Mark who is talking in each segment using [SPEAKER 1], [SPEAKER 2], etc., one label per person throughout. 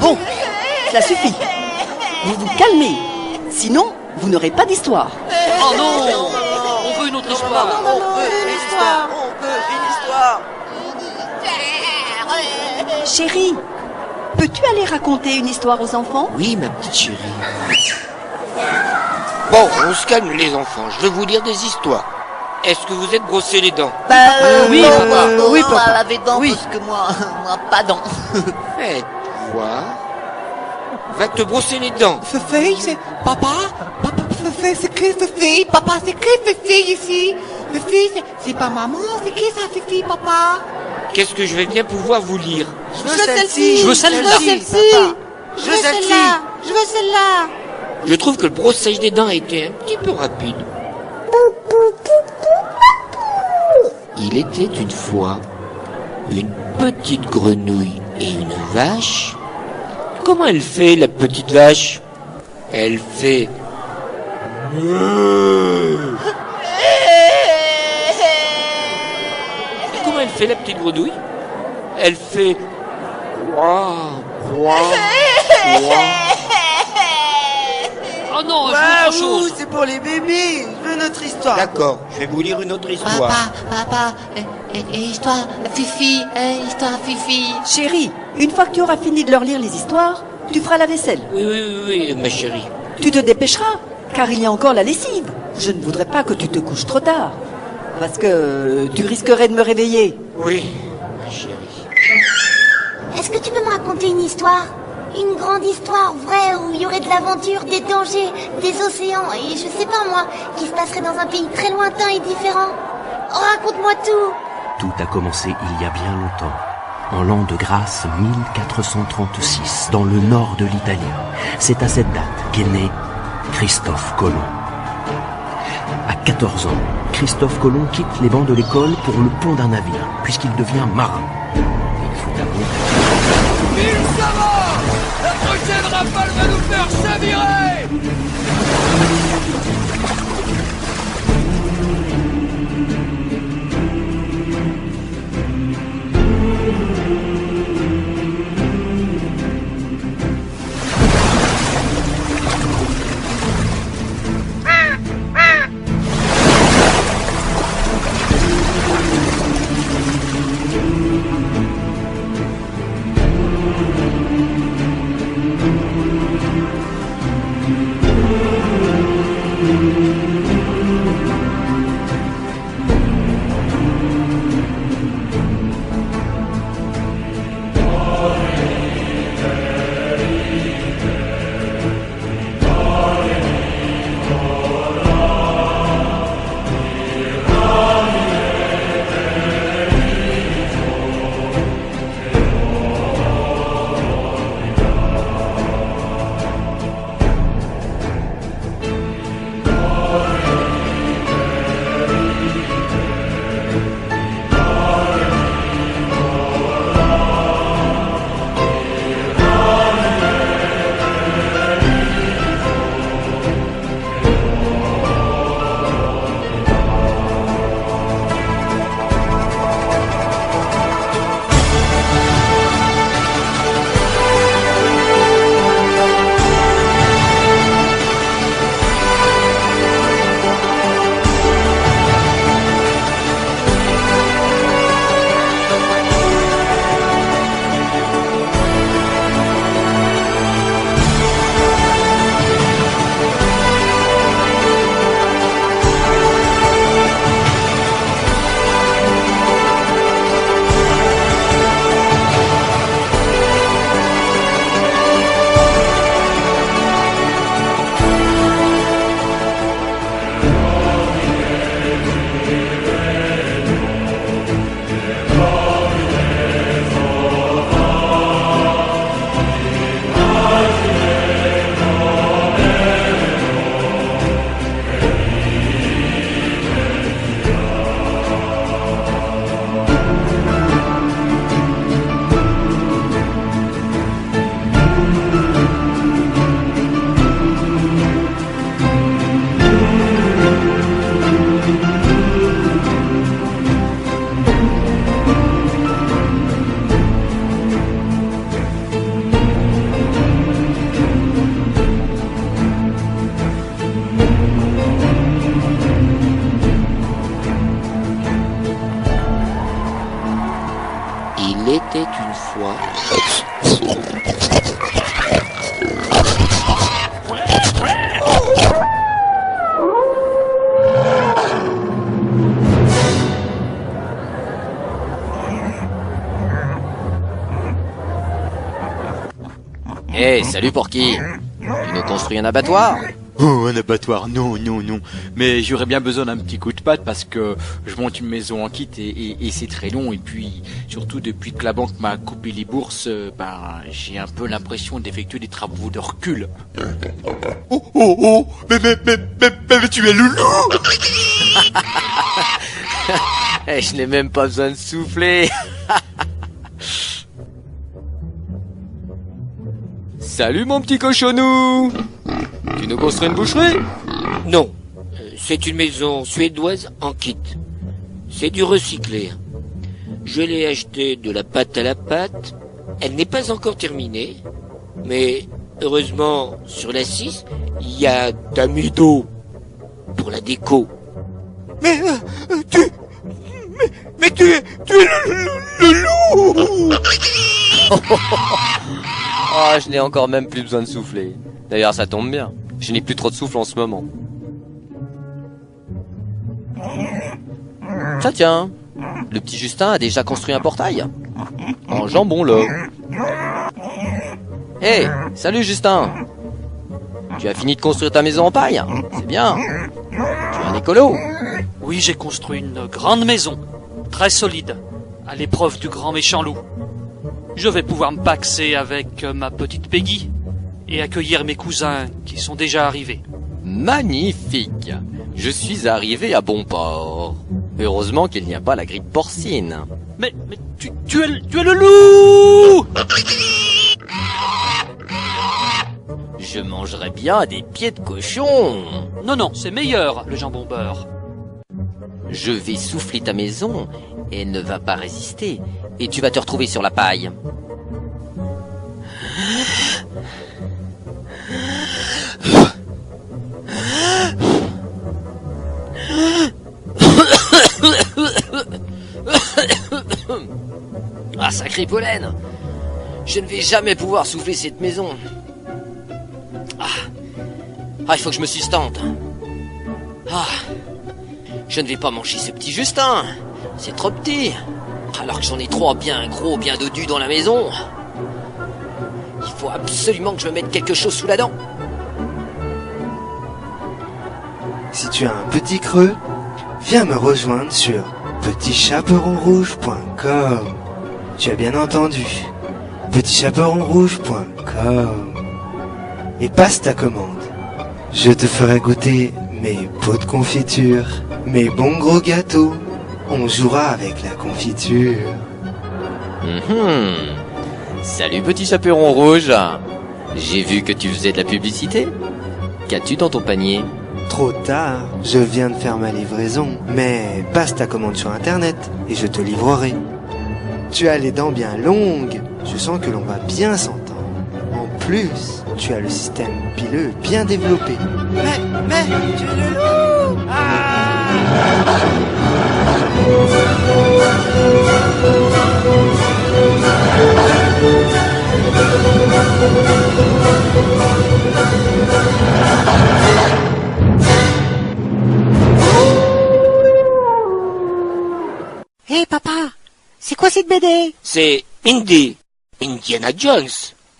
[SPEAKER 1] Bon, ça suffit. Vous vous calmez. Sinon, vous n'aurez pas d'histoire.
[SPEAKER 2] Oh non, on veut une autre histoire.
[SPEAKER 3] On veut une histoire.
[SPEAKER 1] Chérie, peux-tu aller raconter une histoire aux enfants?
[SPEAKER 4] Oui, ma petite chérie. Bon, on se calme les enfants, je vais vous lire des histoires. Est-ce que vous êtes brossés les dents?
[SPEAKER 1] Oui,
[SPEAKER 3] non,
[SPEAKER 1] papa.
[SPEAKER 3] non,
[SPEAKER 1] Oui,
[SPEAKER 3] non,
[SPEAKER 1] papa.
[SPEAKER 3] laver dents
[SPEAKER 1] Oui.
[SPEAKER 3] parce que moi, pas dents.
[SPEAKER 4] Faites voir. Va te brosser les dents.
[SPEAKER 5] Fifi, c'est papa. Papa, Fifi, c'est qui Fifi? Papa, c'est qui Fifi ici? Fifi, c'est pas maman. C'est qui ça, Fifi, papa?
[SPEAKER 4] Qu'est-ce que je vais bien pouvoir vous lire?
[SPEAKER 5] Je veux celle-ci.
[SPEAKER 2] Je veux celle-là.
[SPEAKER 5] Je veux celle-là. Je veux celle-là.
[SPEAKER 4] Je trouve que le brossage des dents a été un petit peu rapide. Il était une fois une petite grenouille et une vache. Comment elle fait, la petite vache? Elle fait... Et comment elle fait, la petite grenouille? Elle fait...
[SPEAKER 2] Oh non, je veux autre chose.
[SPEAKER 6] c'est pour les bébés. Je veux notre histoire.
[SPEAKER 4] D'accord, je vais vous lire une autre histoire.
[SPEAKER 3] Papa, histoire Fifi, histoire Fifi.
[SPEAKER 1] Chérie, une fois que tu auras fini de leur lire les histoires, tu feras la vaisselle.
[SPEAKER 4] Oui, ma chérie.
[SPEAKER 1] Tu te dépêcheras, car il y a encore la lessive. Je ne voudrais pas que tu te couches trop tard, parce que tu risquerais de me réveiller.
[SPEAKER 4] Oui, ma chérie.
[SPEAKER 7] Est-ce que tu peux me raconter une histoire? Une grande histoire vraie où il y aurait de l'aventure, des dangers, des océans et je sais pas moi, qui se passerait dans un pays très lointain et différent. Oh, raconte-moi tout.
[SPEAKER 8] Tout a commencé il y a bien longtemps, en l'an de grâce 1436, dans le nord de l'Italie. C'est à cette date qu'est né Christophe Colomb. À 14 ans, Christophe Colomb quitte les bancs de l'école pour le pont d'un navire, puisqu'il devient marin. Il faut avouer
[SPEAKER 2] Il ça va. La prochaine rafale va nous faire chavirer.
[SPEAKER 9] Hey, salut Porky. Tu nous construis un abattoir?
[SPEAKER 10] Oh, un abattoir, non. Mais j'aurais bien besoin d'un petit coup de patte parce que je monte une maison en kit et c'est très long. Et puis, surtout depuis que la banque m'a coupé les bourses, j'ai un peu l'impression d'effectuer des travaux de recul. Oh, mais tu es loulou.
[SPEAKER 9] Je n'ai même pas besoin de souffler. Salut mon petit cochonou. Tu nous construis une boucherie?
[SPEAKER 4] Non, c'est une maison suédoise en kit. C'est du recyclé. Je l'ai acheté de la pâte à la pâte. Elle n'est pas encore terminée. Mais heureusement, sur la 6, il y a d'amido pour la déco.
[SPEAKER 10] Mais tu es le loup.
[SPEAKER 9] Oh, je n'ai encore même plus besoin de souffler. D'ailleurs, ça tombe bien. Je n'ai plus trop de souffle en ce moment. Tiens. Le petit Justin a déjà construit un portail. En jambon, là. Hey, salut Justin. Tu as fini de construire ta maison en paille? C'est bien. Tu es un écolo?
[SPEAKER 11] Oui, j'ai construit une grande maison. Très solide. À l'épreuve du grand méchant loup. Je vais pouvoir me paxer avec ma petite Peggy et accueillir mes cousins qui sont déjà arrivés.
[SPEAKER 9] Magnifique! Je suis arrivé à bon port. Heureusement qu'il n'y a pas la grippe porcine.
[SPEAKER 11] Mais tu es le loup!
[SPEAKER 9] Je mangerais bien des pieds de cochon.
[SPEAKER 11] Non, c'est meilleur, le jambon beurre.
[SPEAKER 9] Je vais souffler ta maison, elle ne va pas résister, et tu vas te retrouver sur la paille. Ah, sacré pollen! Je ne vais jamais pouvoir souffler cette maison. Il faut que je me sustente. Je ne vais pas manger ce petit Justin. C'est trop petit. Alors que j'en ai trois bien gros, bien dodus dans la maison. Il faut absolument que je me mette quelque chose sous la dent.
[SPEAKER 12] Si tu as un petit creux, viens me rejoindre sur petitchaperonrouge.com. Tu as bien entendu, petitchaperonrouge.com. Et passe ta commande. Je te ferai goûter mes pots de confiture, mes bons gros gâteaux. On jouera avec la confiture.
[SPEAKER 9] Salut petit chaperon rouge. J'ai vu que tu faisais de la publicité. Qu'as-tu dans ton panier?
[SPEAKER 12] Trop tard, je viens de faire ma livraison. Mais passe ta commande sur internet et je te livrerai. Tu as les dents bien longues, je sens que l'on va bien s'entendre. En plus, tu as le système pileux bien développé.
[SPEAKER 6] Mais, tu es le loup!
[SPEAKER 5] Hé papa, c'est quoi cette BD?
[SPEAKER 4] C'est Indiana Jones,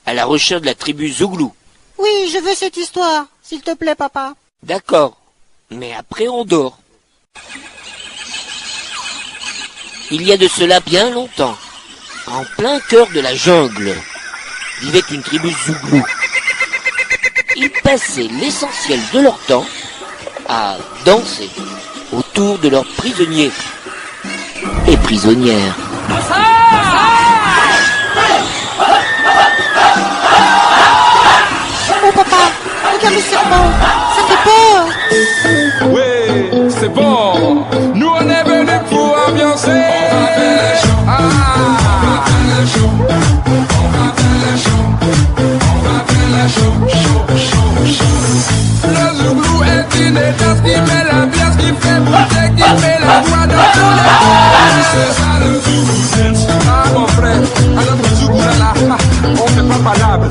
[SPEAKER 4] à la recherche de la tribu Zouglou.
[SPEAKER 5] Oui, je veux cette histoire, s'il te plaît papa.
[SPEAKER 4] D'accord, mais après on dort. Il y a de cela bien longtemps, en plein cœur de la jungle, vivait une tribu Zouglou. Ils passaient l'essentiel de leur temps à danser autour de leurs prisonniers et prisonnières.
[SPEAKER 5] Oh papa, regarde le serpent, ça fait peur.
[SPEAKER 2] Oui, c'est bon. Nous on est venus pour ambiancer. On va faire les shows. On va faire les shows. On va faire les shows. On va faire les shows. Le Zouglou est une danse qui met l'ambiance, qui fait bouger, qui met la voix dans tous les coins. C'est ça le Zouglou dance. Mon frère, à notre Zouglou là, on fait pas valable.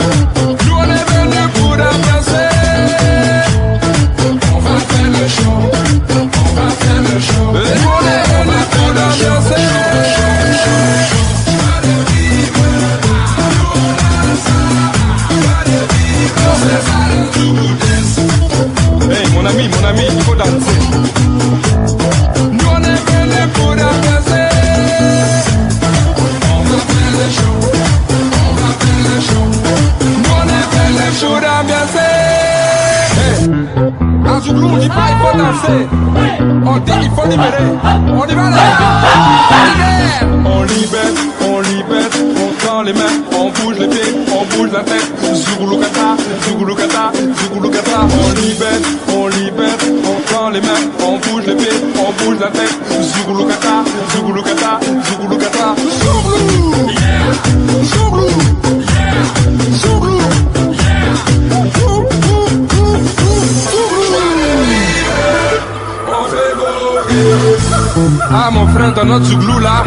[SPEAKER 2] Nous on est venus pour ambiancer. On va faire le show. Hey, mon ami, il faut danser. Nous on est venus pour danser. On va faire le show. On va faire le show. Nous on est venus pour d'ambiancer. Hey, à Zouglou on dit pas il faut danser. On dit il faut libérer. On y va là. On libère, on libère, on tend les mains, on bouge les pieds, on bouge la tête. Zougoulou-kata, Zougoulou-kata, Zougoulou-kata. On libère, on tend les mains, on bouge les pieds, on bouge la tête. Zougoulou-kata, Zougoulou-kata, Zougoulou-kata. Zouglou, yeah, Zouglou, yeah, Zouglou, yeah, Zouglou. On fait voguer. Ah mon frère, dans notre Zouglou là,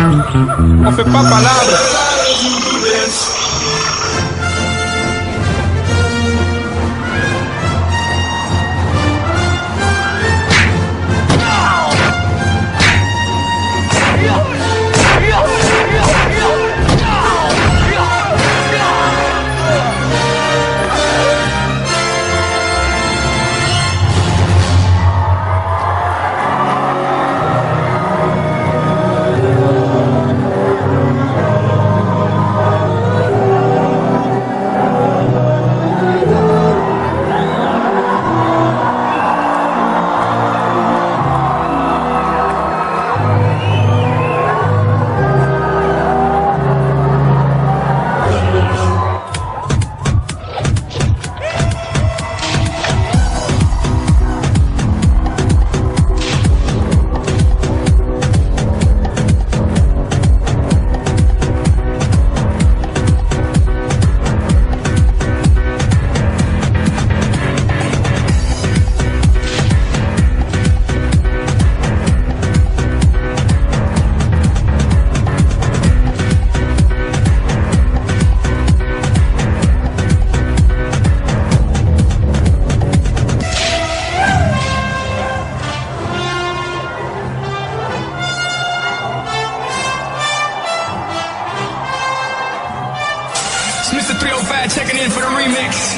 [SPEAKER 2] on fait pas palabre.
[SPEAKER 13] Mr. 305 checking in for the remix.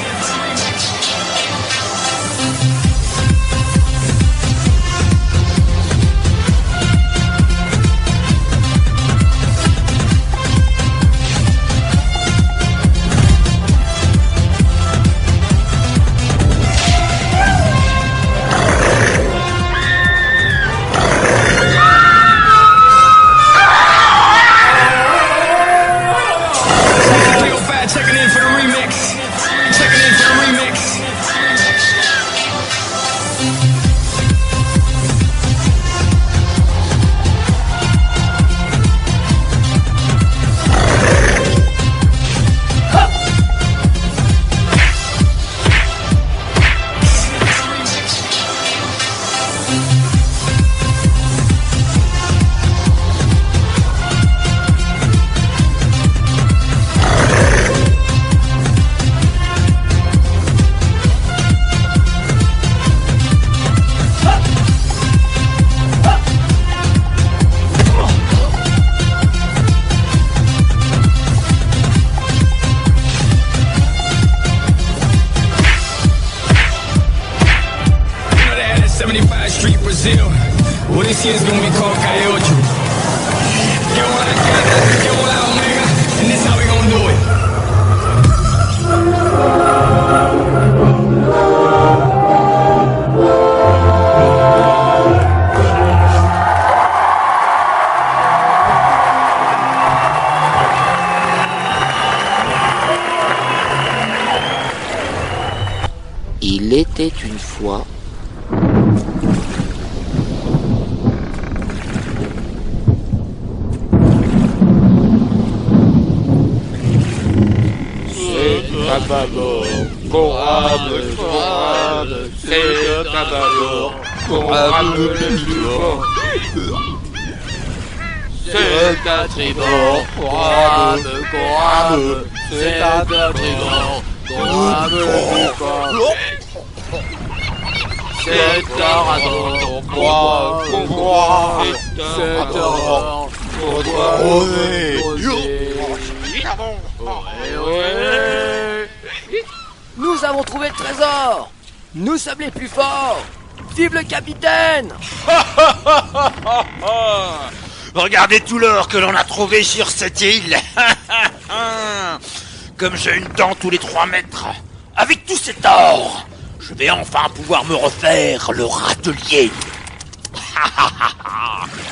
[SPEAKER 13] Checking in for the remix. Checking in for the remix. Well, this year's gonna be called Cayocho. Yo la gata, yo la omega, and this how we gonna do it.
[SPEAKER 4] Il était une fois
[SPEAKER 14] Tabalo, Corable, c'est Tabalo, Corable le tribord, c'est un tribord, Corable, c'est un tribord, Corable le tribord, c'est un radon, Corable, c'est un radon,
[SPEAKER 9] Nous avons trouvé le trésor. Nous sommes les plus forts. Vive le capitaine.
[SPEAKER 15] Regardez tout l'or que l'on a trouvé sur cette île. Comme j'ai une dent tous les 3 mètres. Avec tout cet or, je vais enfin pouvoir me refaire le râtelier.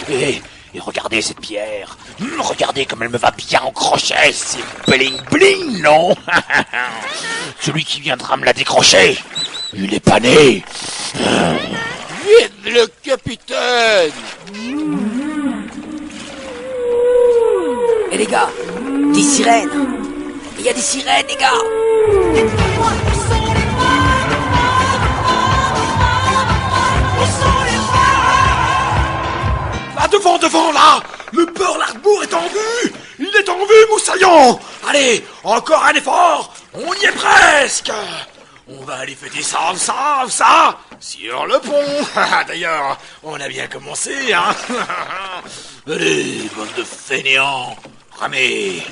[SPEAKER 15] Et regardez cette pierre. Regardez comme elle me va bien en crochet. C'est bling bling, non? Celui qui viendra me la décrocher, il est pas né.
[SPEAKER 14] Vive le capitaine!
[SPEAKER 1] Et les gars, des sirènes. Il y a des sirènes, les gars.
[SPEAKER 15] Là, devant, là. Le Pearl Harbor est en vue. Il est en vue, moussaillon. Allez, encore un effort. On y est presque. On va aller fêter ça, sur le pont. D'ailleurs, on a bien commencé, hein. Allez, bande de fainéants. Ramez,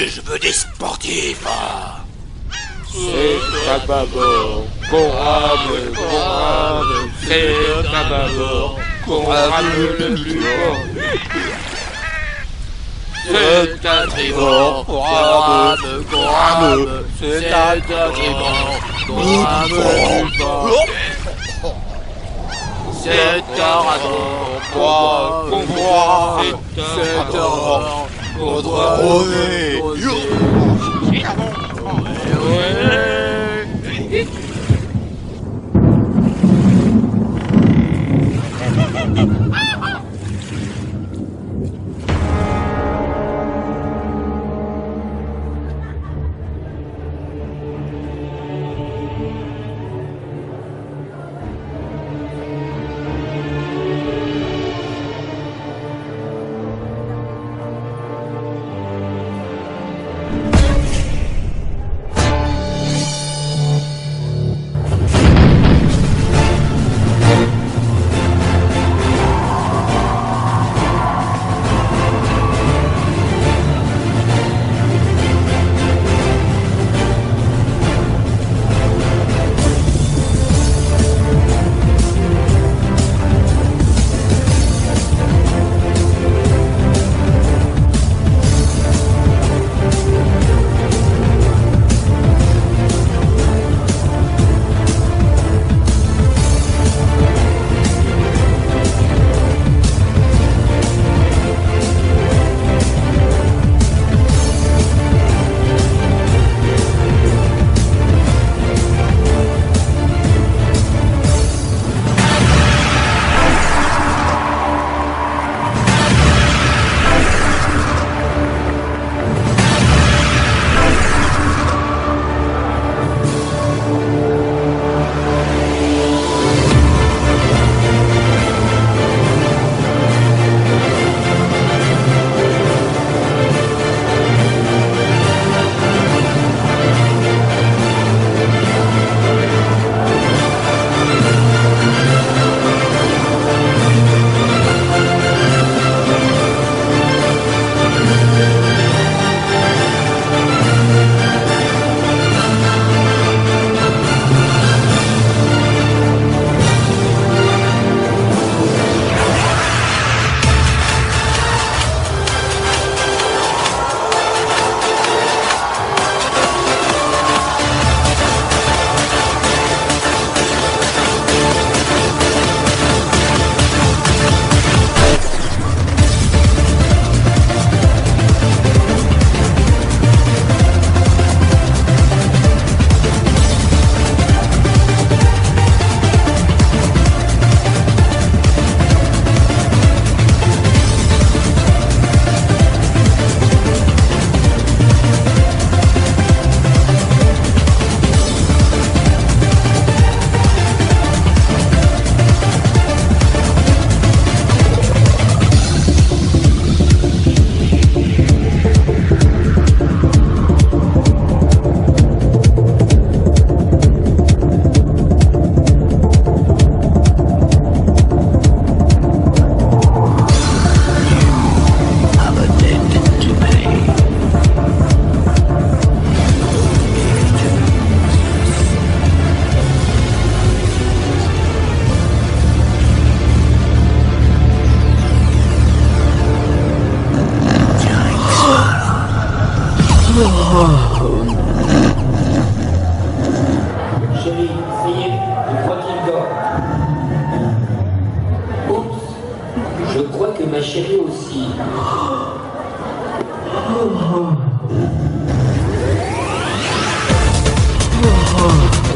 [SPEAKER 15] je veux des sportifs.
[SPEAKER 14] C'est à bâbord, qu'on rame, c'est à bâbord, qu'on rame le plus fort. C'est à tribord, qu'on rame, c'est à tribord, qu'on rame le plus fort. C'est à rabord, qu'on boit, c'est à rabord, qu'on doit rôder.
[SPEAKER 13] Oh.